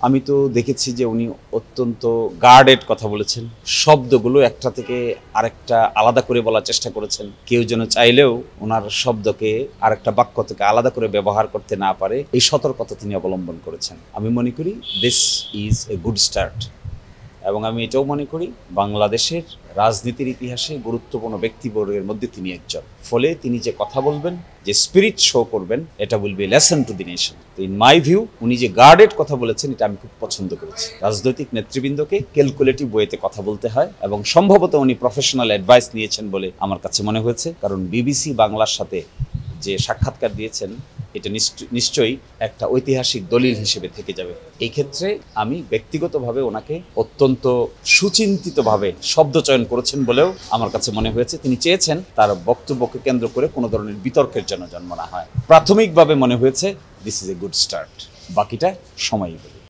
আমি তো দেখেছি যে উনি অত্যন্ত গার্ডেড কথা বলেছেন, শব্দগুলো একটা থেকে আরেকটা আলাদা করে বলার চেষ্টা করেছেন। কেউ যেন চাইলেও ওনার শব্দকে আরেকটা বাক্য থেকে আলাদা করে ব্যবহার করতে না পারে, এই সতর্কতা তিনি অবলম্বন করেছেন। আমি মনে করি this is a good start. এবং আমি এটাও মনে করি বাংলাদেশের রাজনীতির ইতিহাসে গুরুত্বপূর্ণ ব্যক্তিবর্গের মধ্যে তিনি একজন। ফলে তিনি যে কথা বলবেন, যে স্পিরিট শো করবেন, এটা will be lesson to the nation. তো ইন মাই ভিউ উনি যে গার্ডেড কথা বলেছেন এটা আমি খুব পছন্দ করেছি। রাজনৈতিক নেতৃবৃন্দকে ক্যালকুলেটিভ ওয়েতে কথা বলতে হয় এবং সম্ভবত উনি প্রফেশনাল অ্যাডভাইস নিয়েছেন বলে আমার কাছে মনে হয়েছে। কারণ বিবিসি বাংলার সাথে যে সাক্ষাৎকার দিয়েছেন এটা নিশ্চয়ই একটা ঐতিহাসিক দলিল হিসেবে থেকে যাবে। এই ক্ষেত্রে আমি ব্যক্তিগতভাবে ওনাকে অত্যন্ত সুচিন্তিতভাবে শব্দ চয়ন করেছেন বলেও আমার কাছে মনে হয়েছে। তিনি চেয়েছেন তার বক্তব্যকে কেন্দ্র করে কোনো ধরনের বিতর্কের জন্য জন্ম না হয়। প্রাথমিকভাবে মনে হয়েছে this is a good start, বাকিটা সময়ই বলবে।